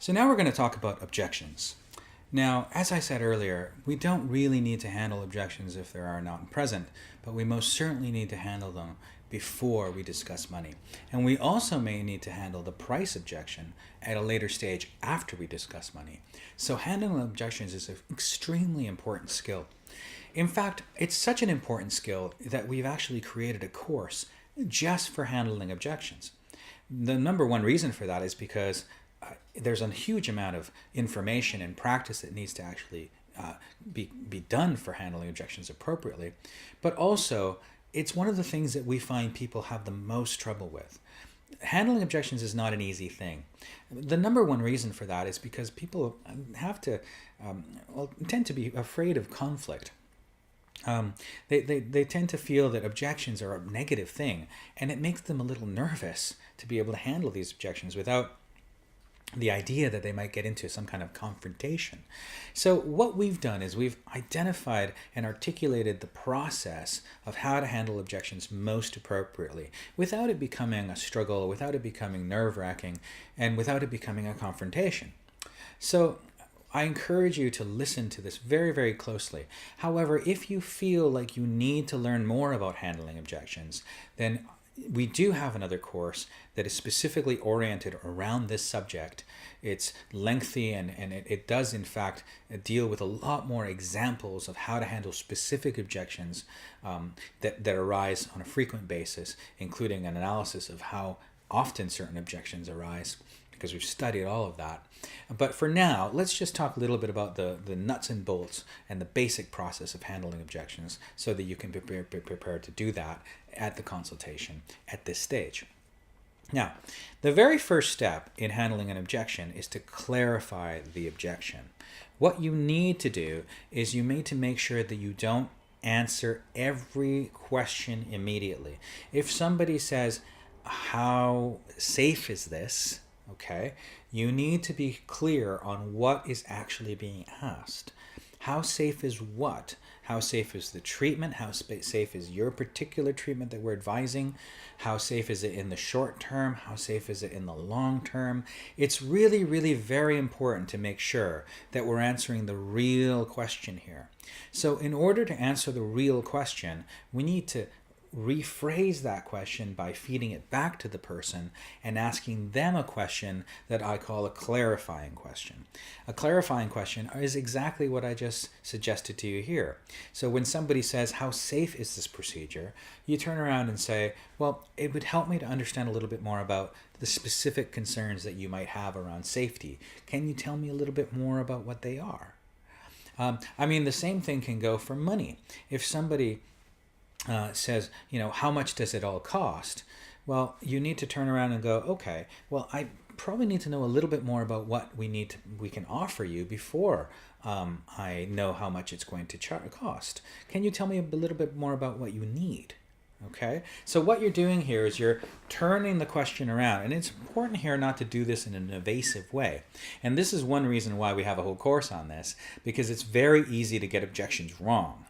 So now we're going to talk about objections. Now, as I said earlier, we don't really need to handle objections if there are none present, but we most certainly need to handle them before we discuss money. And we also may need to handle the price objection at a later stage after we discuss money. So handling objections is an extremely important skill. In fact, it's such an important skill that we've actually created a course just for handling objections. The number one reason for that is because there's a huge amount of information and practice that needs to actually be done for handling objections appropriately. But also, it's one of the things that we find people have the most trouble with. Handling objections is not an easy thing. The number one reason for that is because people have to, tend to be afraid of conflict. They tend to feel that objections are a negative thing, and it makes them a little nervous to be able to handle these objections without the idea that they might get into some kind of confrontation. So what we've done is we've identified and articulated the process of how to handle objections most appropriately without it becoming a struggle, without it becoming nerve-wracking, and without it becoming a confrontation. So I encourage you to listen to this very, very closely. However, if you feel like you need to learn more about handling objections, then we do have another course that is specifically oriented around this subject. It's lengthy and it does in fact deal with a lot more examples of how to handle specific objections that arise on a frequent basis, including an analysis of how often certain objections arise, because we've studied all of that. But for now, let's just talk a little bit about the nuts and bolts and the basic process of handling objections so that you can be prepared to do that at the consultation at this stage. Now, the very first step in handling an objection is to clarify the objection. What you need to do is you need to make sure that you don't answer every question immediately. If somebody says, "How safe is this?" Okay, you need to be clear on what is actually being asked. How safe is what? How safe is the treatment? How safe is your particular treatment that we're advising? How safe is it in the short term? How safe is it in the long term? It's really, really very important to make sure that we're answering the real question here. So in order to answer the real question, we need to rephrase that question by feeding it back to the person and asking them a question that I call a clarifying question. A clarifying question is exactly what I just suggested to you here. So when somebody says, "How safe is this procedure?" you turn around and say, "Well, it would help me to understand a little bit more about the specific concerns that you might have around safety. Can you tell me a little bit more about what they are?" The same thing can go for money. If somebody says, "How much does it all cost?" Well, you need to turn around and go, "Okay, well, I probably need to know a little bit more about what we can offer you before I know how much it's going to cost. Can you tell me a little bit more about what you need?" Okay, so what you're doing here is you're turning the question around, and it's important here not to do this in an evasive way. And this is one reason why we have a whole course on this, because it's very easy to get objections wrong.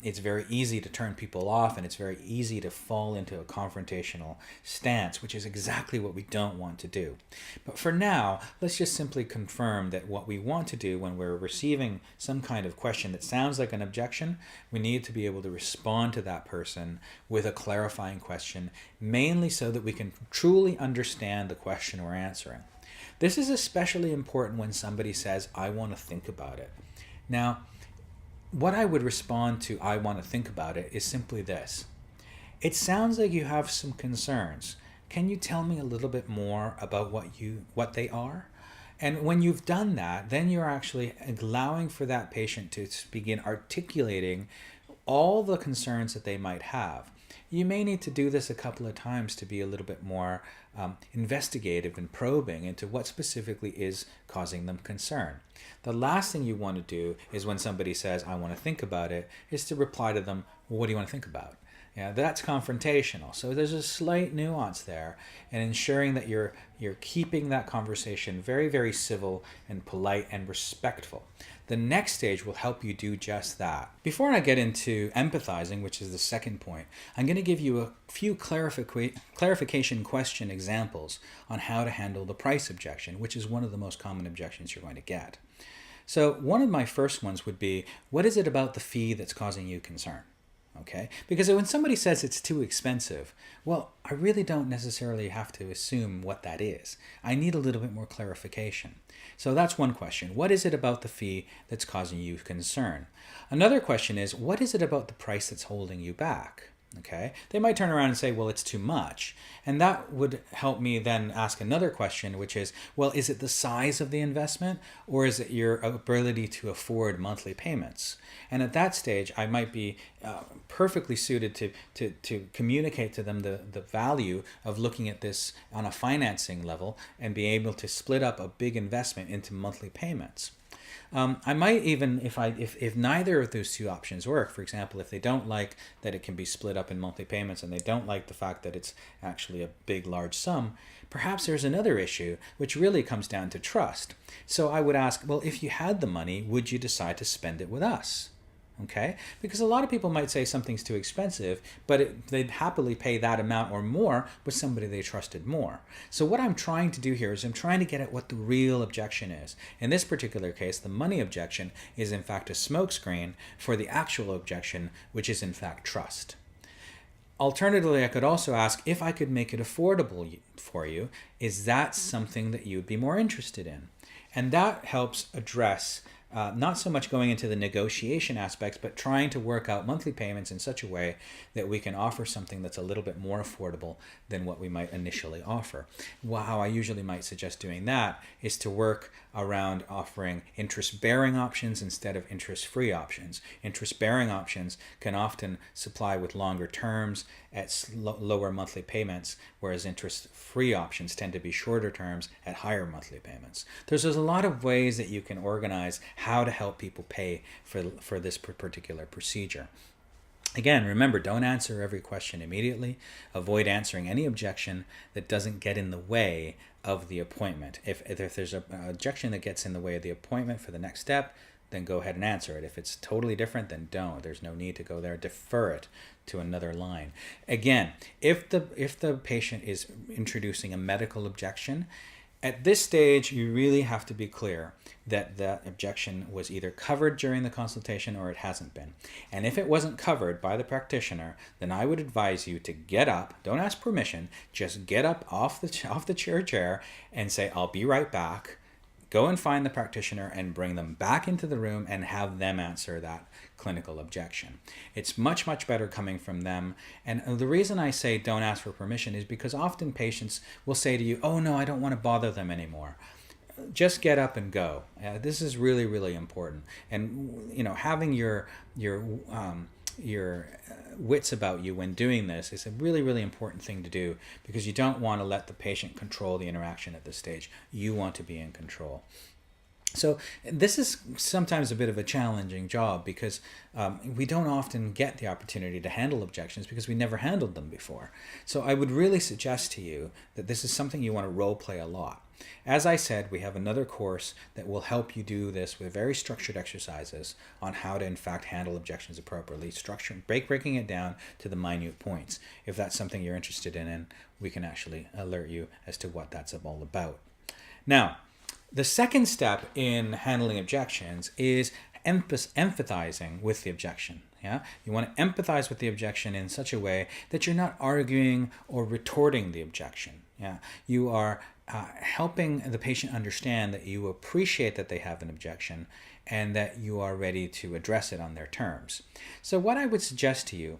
It's very easy to turn people off, and it's very easy to fall into a confrontational stance, which is exactly what we don't want to do. But for now, let's just simply confirm that what we want to do when we're receiving some kind of question that sounds like an objection, we need to be able to respond to that person with a clarifying question, mainly so that we can truly understand the question we're answering. This is especially important when somebody says, "I want to think about it." Now, what I would respond to "I want to think about it" is simply this: "It sounds like you have some concerns. Can you tell me a little bit more about what they are?" And when you've done that, then you're actually allowing for that patient to begin articulating all the concerns that they might have. You may need to do this a couple of times to be a little bit more investigative and probing into what specifically is causing them concern. The last thing you want to do is when somebody says, "I want to think about it," is to reply to them, "Well, what do you want to think about?" Yeah, that's confrontational. So there's a slight nuance there, and ensuring that you're keeping that conversation very, very civil and polite and respectful. The next stage will help you do just that. Before I get into empathizing, which is the second point, I'm going to give you a few clarification question examples on how to handle the price objection, which is one of the most common objections you're going to get. So one of my first ones would be, what is it about the fee that's causing you concern? Okay? Because when somebody says it's too expensive, well, I really don't necessarily have to assume what that is. I need a little bit more clarification. So that's one question. What is it about the fee that's causing you concern? Another question is, what is it about the price that's holding you back? Okay, they might turn around and say, well, it's too much. And that would help me then ask another question, which is, well, is it the size of the investment, or is it your ability to afford monthly payments? And at that stage, I might be perfectly suited to communicate to them the value of looking at this on a financing level and be able to split up a big investment into monthly payments. I might even, if neither of those two options work, for example, if they don't like that it can be split up in monthly payments and they don't like the fact that it's actually a big, large sum, perhaps there's another issue which really comes down to trust. So I would ask, well, if you had the money, would you decide to spend it with us? Okay, because a lot of people might say something's too expensive, but they'd happily pay that amount or more with somebody they trusted more. So what I'm trying to do here is I'm trying to get at what the real objection is. In this particular case, the money objection is in fact a smokescreen for the actual objection, which is in fact trust. Alternatively, I could also ask, if I could make it affordable for you, is that something that you'd be more interested in? And that helps address not so much going into the negotiation aspects, but trying to work out monthly payments in such a way that we can offer something that's a little bit more affordable than what we might initially offer. Well, how I usually might suggest doing that is to work around offering interest-bearing options instead of interest-free options. Interest-bearing options can often supply with longer terms at lower monthly payments, whereas interest-free options tend to be shorter terms at higher monthly payments. There's a lot of ways that you can organize how to help people pay for this particular procedure. Again, remember, don't answer every question immediately. Avoid answering any objection that doesn't get in the way of the appointment. If there's an objection that gets in the way of the appointment for the next step, then go ahead and answer it. If it's totally different, then don't. There's no need to go there. Defer it to another line. Again, if the patient is introducing a medical objection, at this stage, you really have to be clear that that objection was either covered during the consultation or it hasn't been. And if it wasn't covered by the practitioner, then I would advise you to get up. Don't ask permission. Just get up off the chair and say, I'll be right back. Go and find the practitioner and bring them back into the room and have them answer that clinical objection. It's much, much better coming from them. And the reason I say don't ask for permission is because often patients will say to you, oh no, I don't want to bother them anymore. Just get up and go. This is really, really important. And having your wits about you when doing this is a really, really important thing to do, because you don't want to let the patient control the interaction at this stage. You want to be in control. So this is sometimes a bit of a challenging job, because we don't often get the opportunity to handle objections because we never handled them before. So I would really suggest to you that this is something you want to role play a lot. As I said, we have another course that will help you do this with very structured exercises on how to in fact handle objections appropriately, breaking it down to the minute points. If that's something you're interested in, we can actually alert you as to what that's all about. Now, the second step in handling objections is empathizing with the objection. Yeah? You want to empathize with the objection in such a way that you're not arguing or retorting the objection. Yeah? You are helping the patient understand that you appreciate that they have an objection and that you are ready to address it on their terms. So what I would suggest to you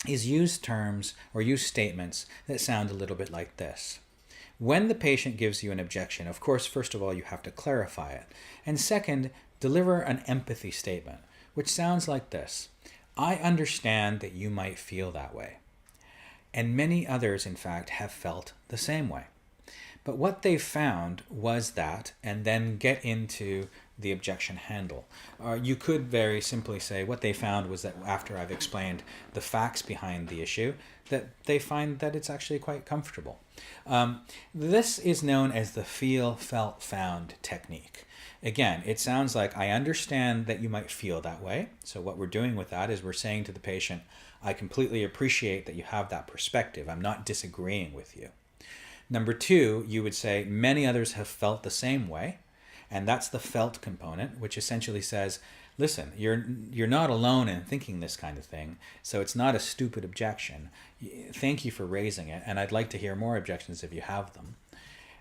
is use terms or use statements that sound a little bit like this. When the patient gives you an objection, of course, first of all, you have to clarify it. And second, deliver an empathy statement, which sounds like this. I understand that you might feel that way. And many others, in fact, have felt the same way. But what they found was that, and then get into the objection handle. You could very simply say what they found was that after I've explained the facts behind the issue, that they find that it's actually quite comfortable. This is known as the feel, felt, found technique. Again, it sounds like I understand that you might feel that way. So what we're doing with that is we're saying to the patient, I completely appreciate that you have that perspective. I'm not disagreeing with you. Number two, you would say many others have felt the same way. And that's the felt component, which essentially says, listen, you're not alone in thinking this kind of thing, so it's not a stupid objection. Thank you for raising it, and I'd like to hear more objections if you have them.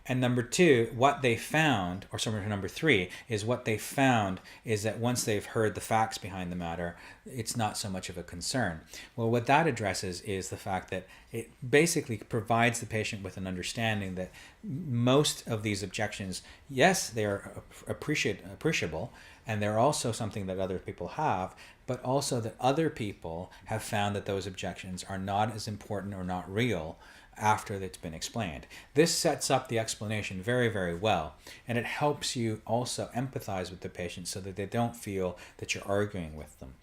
And number two, what they found, or sorry, number three, is what they found is that once they've heard the facts behind the matter, it's not so much of a concern. Well, what that addresses is the fact that it basically provides the patient with an understanding that most of these objections, yes, they're appreciable, and they're also something that other people have, but also that other people have found that those objections are not as important or not real after it's been explained. This sets up the explanation very, very well, and it helps you also empathize with the patient so that they don't feel that you're arguing with them.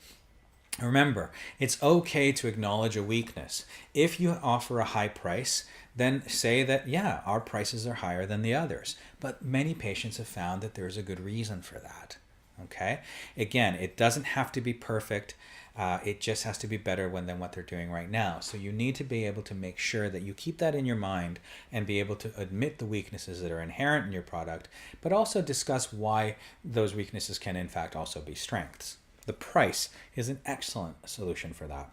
Remember, it's okay to acknowledge a weakness. If you offer a high price, then say that, yeah, our prices are higher than the others. But many patients have found that there's a good reason for that. Okay? Again, it doesn't have to be perfect. It just has to be better than what they're doing right now. So you need to be able to make sure that you keep that in your mind and be able to admit the weaknesses that are inherent in your product, but also discuss why those weaknesses can in fact also be strengths. The price is an excellent solution for that,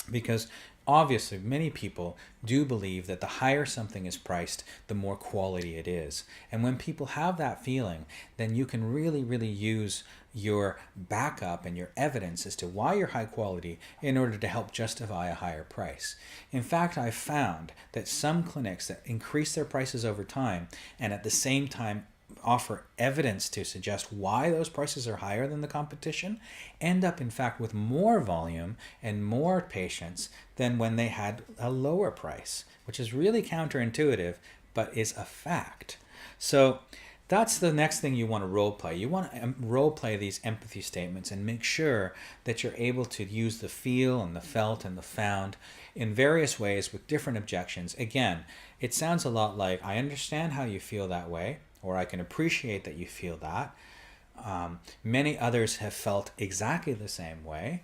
because obviously many people do believe that the higher something is priced, the more quality it is. And when people have that feeling, then you can really, really use your backup and your evidence as to why you're high quality in order to help justify a higher price. In fact, I've found that some clinics that increase their prices over time and at the same time offer evidence to suggest why those prices are higher than the competition end up in fact with more volume and more patients than when they had a lower price, which is really counterintuitive but is a fact. So that's the next thing you want to role play. You want to role play these empathy statements and make sure that you're able to use the feel and the felt and the found in various ways with different objections. Again, it sounds a lot like, I understand how you feel that way, or I can appreciate that you feel that. Many others have felt exactly the same way.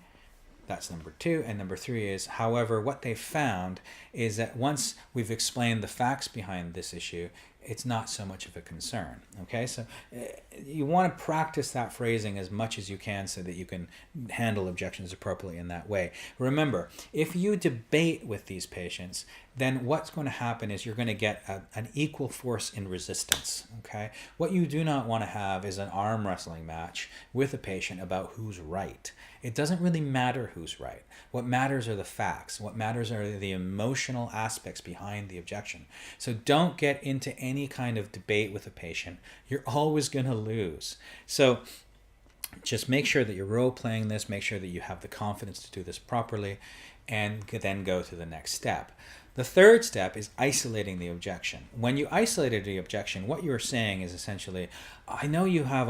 That's number two. And number three is, however, what they found is that once we've explained the facts behind this issue, it's not so much of a concern. Okay, so you want to practice that phrasing as much as you can so that you can handle objections appropriately in that way. Remember, if you debate with these patients, then what's going to happen is you're going to get an equal force in resistance. Okay, what you do not want to have is an arm wrestling match with a patient about who's right. It doesn't really matter who's right. What matters are the facts. What matters are the emotional aspects behind the objection. So don't get into any kind of debate with a patient. You're always going to lose. So just make sure that you're role playing this, make sure that you have the confidence to do this properly, and then go to the next step. The third step is isolating the objection. When you isolated the objection, what you're saying is essentially, I know you have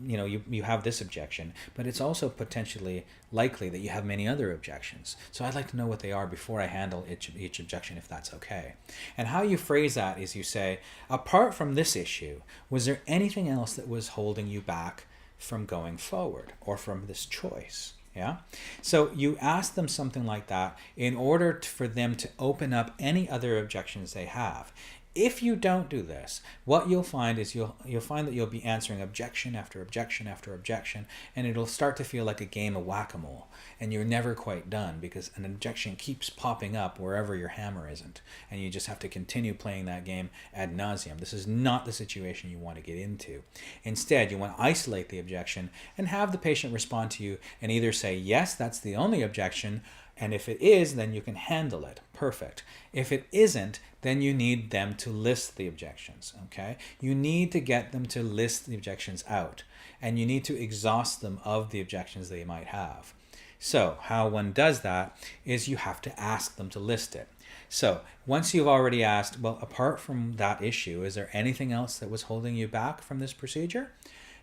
you have this objection, but it's also potentially likely that you have many other objections. So I'd like to know what they are before I handle each objection, if that's okay. And how you phrase that is you say, apart from this issue, was there anything else that was holding you back from going forward or from this choice? Yeah. So you ask them something like that in order for them to open up any other objections they have. If you don't do this, what you'll find is you'll find that you'll be answering objection after objection after objection, and it'll start to feel like a game of whack-a-mole, and you're never quite done because an objection keeps popping up wherever your hammer isn't, and you just have to continue playing that game ad nauseum. This is not the situation you want to get into. Instead, you want to isolate the objection and have the patient respond to you and either say, yes, that's the only objection, and if it is, then you can handle it. Perfect. If it isn't, then you need them to list the objections, okay? You need to get them to list the objections out, and you need to exhaust them of the objections they might have. So how one does that is you have to ask them to list it. So once you've already asked, well, apart from that issue, is there anything else that was holding you back from this procedure?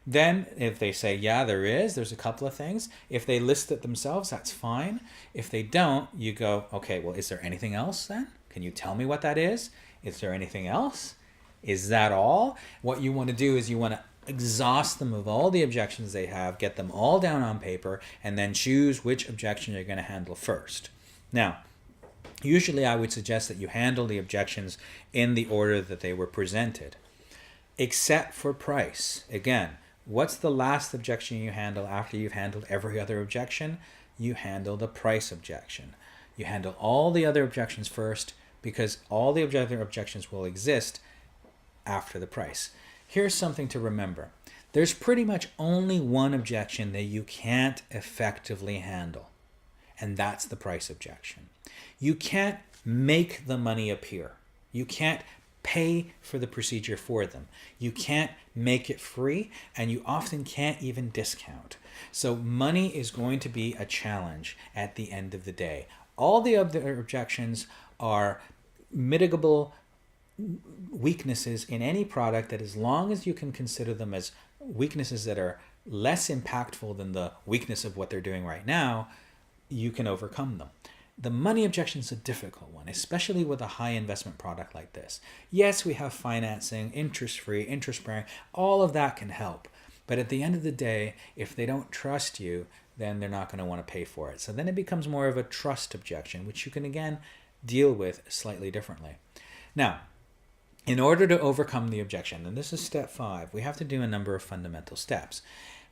Then if they say, yeah, there's a couple of things. If they list it themselves, that's fine. If they don't, you go, okay, well, is there anything else then? Can you tell me what that is? Is there anything else? Is that all? What you want to do is you want to exhaust them of all the objections they have, get them all down on paper, and then choose which objection you're going to handle first. Now, usually I would suggest that you handle the objections in the order that they were presented, except for price. Again, what's the last objection you handle after you've handled every other objection? You handle the price objection. You handle all the other objections first, because all the other objections will exist after the price. Here's something to remember. There's pretty much only one objection that you can't effectively handle, and that's the price objection. You can't make the money appear. You can't pay for the procedure for them. You can't make it free, and you often can't even discount. So money is going to be a challenge at the end of the day. All the other objections are mitigable weaknesses in any product, that as long as you can consider them as weaknesses that are less impactful than the weakness of what they're doing right now, you can overcome them. The money objection is a difficult one, especially with a high investment product like this. Yes, we have financing, interest-free, interest-bearing, all of that can help. But at the end of the day, if they don't trust you, then they're not going to want to pay for it. So then it becomes more of a trust objection, which you can again deal with slightly differently. Now, in order to overcome the objection, and this is step 5, we have to do a number of fundamental steps.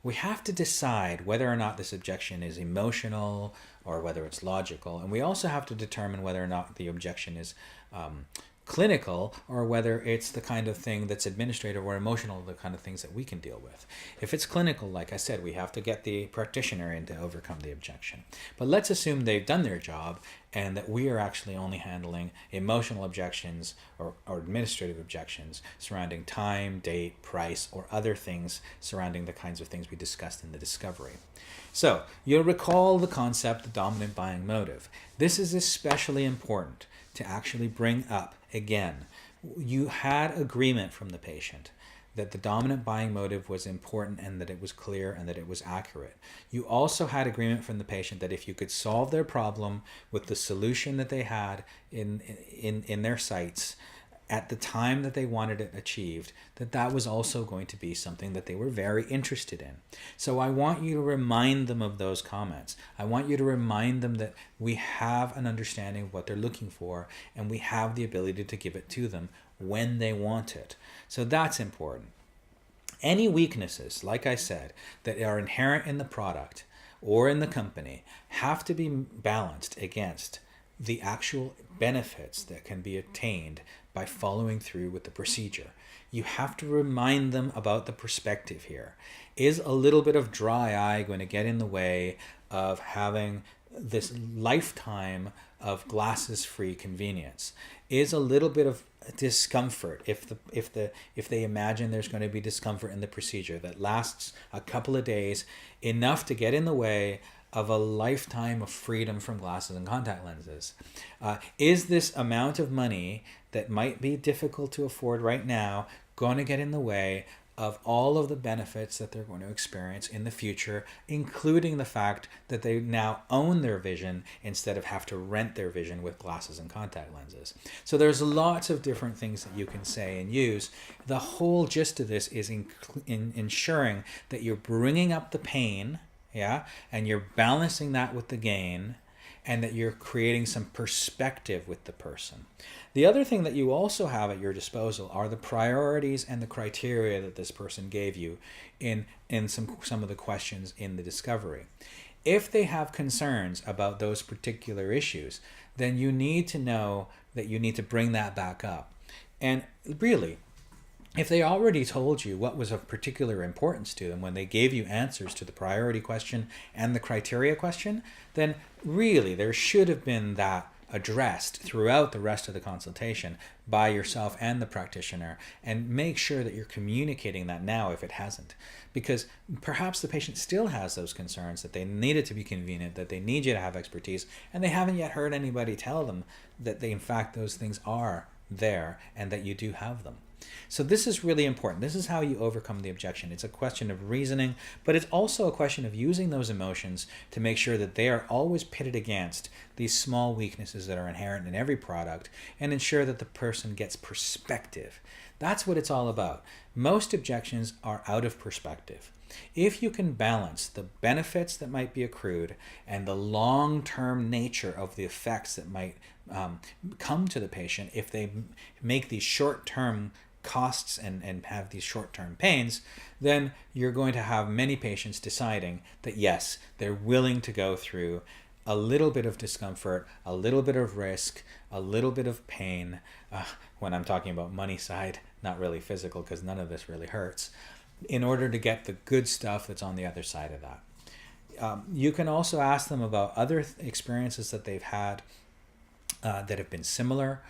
We have to decide whether or not this objection is emotional or whether it's logical. And we also have to determine whether or not the objection is clinical, or whether it's the kind of thing that's administrative or emotional, the kind of things that we can deal with. If it's clinical, like I said, we have to get the practitioner in to overcome the objection. But let's assume they've done their job and that we are actually only handling emotional objections or administrative objections surrounding time, date, price, or other things surrounding the kinds of things we discussed in the discovery. So you'll recall the concept, the dominant buying motive. This is especially important to actually bring up again. You had agreement from the patient that the dominant buying motive was important and that it was clear and that it was accurate. You also had agreement from the patient that if you could solve their problem with the solution that they had in their sights at the time that they wanted it achieved, that was also going to be something that they were very interested in. So I want you to remind them of those comments. I want you to remind them that we have an understanding of what they're looking for, and we have the ability to give it to them when they want it. So that's important. Any weaknesses, like I said, that are inherent in the product or in the company have to be balanced against the actual benefits that can be attained by following through with the procedure. You have to remind them about the perspective here. Is a little bit of dry eye going to get in the way of having this lifetime of glasses-free convenience? Is a little bit of discomfort, if they imagine there's going to be discomfort in the procedure that lasts a couple of days, enough to get in the way of a lifetime of freedom from glasses and contact lenses? Is this amount of money that might be difficult to afford right now going to get in the way of all of the benefits that they're going to experience in the future, including the fact that they now own their vision instead of have to rent their vision with glasses and contact lenses? So there's lots of different things that you can say and use. The whole gist of this is in ensuring that you're bringing up the pain, and you're balancing that with the gain, and that you're creating some perspective with the person. The other thing that you also have at your disposal are the priorities and the criteria that this person gave you in some of the questions in the discovery. If they have concerns about those particular issues, then you need to know that you need to bring that back up. And really, if they already told you what was of particular importance to them when they gave you answers to the priority question and the criteria question, then really there should have been that addressed throughout the rest of the consultation by yourself and the practitioner, and make sure that you're communicating that now if it hasn't. Because perhaps the patient still has those concerns, that they need it to be convenient, that they need you to have expertise, and they haven't yet heard anybody tell them that in fact those things are there and that you do have them. So this is really important. This is how you overcome the objection. It's a question of reasoning, but it's also a question of using those emotions to make sure that they are always pitted against these small weaknesses that are inherent in every product and ensure that the person gets perspective. That's what it's all about. Most objections are out of perspective. If you can balance the benefits that might be accrued and the long-term nature of the effects that might come to the patient if they make these short-term costs and have these short-term pains, then you're going to have many patients deciding that yes, they're willing to go through a little bit of discomfort, a little bit of risk, a little bit of pain. When I'm talking about money side, not really physical, because none of this really hurts, in order to get the good stuff that's on the other side of that. You can also ask them about other experiences that they've had that have been similar.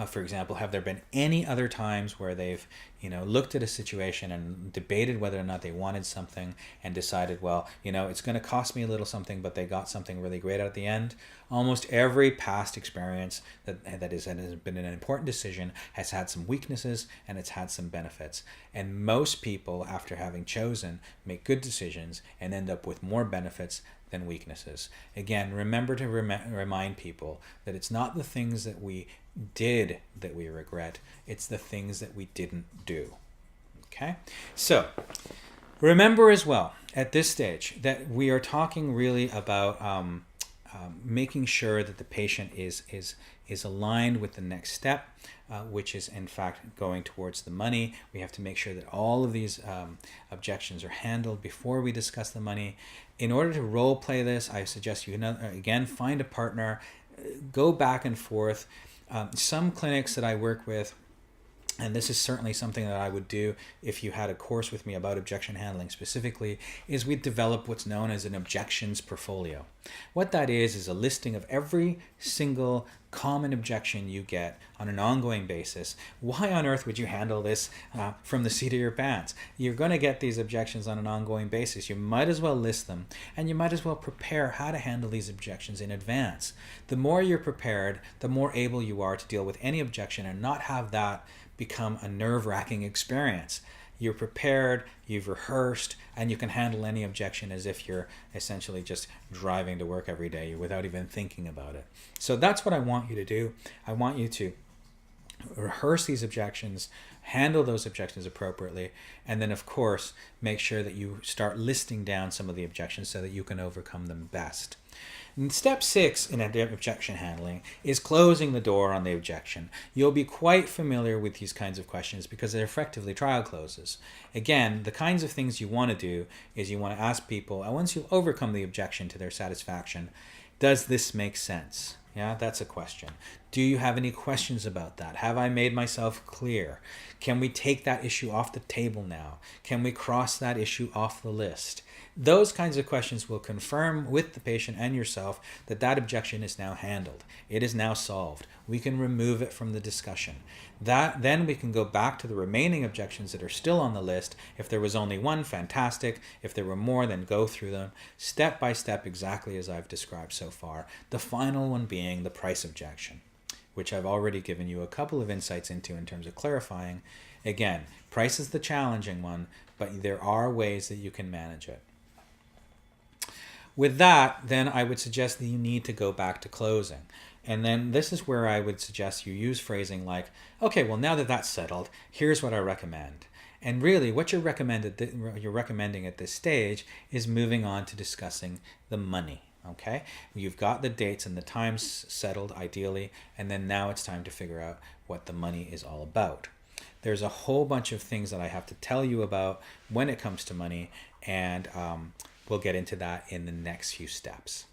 For example, have there been any other times where they've, looked at a situation and debated whether or not they wanted something and decided, well, it's going to cost me a little something, but they got something really great at the end. Almost every past experience that has been an important decision has had some weaknesses and it's had some benefits. And most people, after having chosen, make good decisions and end up with more benefits than weaknesses. Again, remember to remind people that it's not the things that we did that we regret, it's the things that we didn't do. Okay? So, remember as well, at this stage, that we are talking really about making sure that the patient is aligned with the next step, which is in fact going towards the money. We have to make sure that all of these objections are handled before we discuss the money. In order to role play this, I suggest you again find a partner, go back and forth. Some clinics that I work with, and this is certainly something that I would do if you had a course with me about objection handling specifically, is we develop what's known as an objections portfolio. What that is a listing of every single common objection you get on an ongoing basis. Why on earth would you handle this from the seat of your pants? You're going to get these objections on an ongoing basis. You might as well list them, and you might as well prepare how to handle these objections in advance. The more you're prepared, the more able you are to deal with any objection and not have that become a nerve-wracking experience. You're prepared, you've rehearsed, and you can handle any objection as if you're essentially just driving to work every day without even thinking about it. So that's what I want you to do. I want you to rehearse these objections, handle those objections appropriately, and then of course make sure that you start listing down some of the objections so that you can overcome them best. And step 6 in objection handling is closing the door on the objection. You'll be quite familiar with these kinds of questions because they're effectively trial closes. Again, the kinds of things you want to do is you want to ask people, once you've overcome the objection to their satisfaction, does this make sense? Yeah, that's a question. Do you have any questions about that? Have I made myself clear? Can we take that issue off the table now? Can we cross that issue off the list? Those kinds of questions will confirm with the patient and yourself that that objection is now handled. It is now solved. We can remove it from the discussion. Then we can go back to the remaining objections that are still on the list. If there was only one, fantastic. If there were more, then go through them step by step exactly as I've described so far. The final one being the price objection, which I've already given you a couple of insights into in terms of clarifying. Again, price is the challenging one, but there are ways that you can manage it. With that, then I would suggest that you need to go back to closing. And then this is where I would suggest you use phrasing like, okay, well, now that that's settled, here's what I recommend. And really, what you're recommending at this stage is moving on to discussing the money. Okay, you've got the dates and the times settled ideally, and then now it's time to figure out what the money is all about. There's a whole bunch of things that I have to tell you about when it comes to money, and we'll get into that in the next few steps.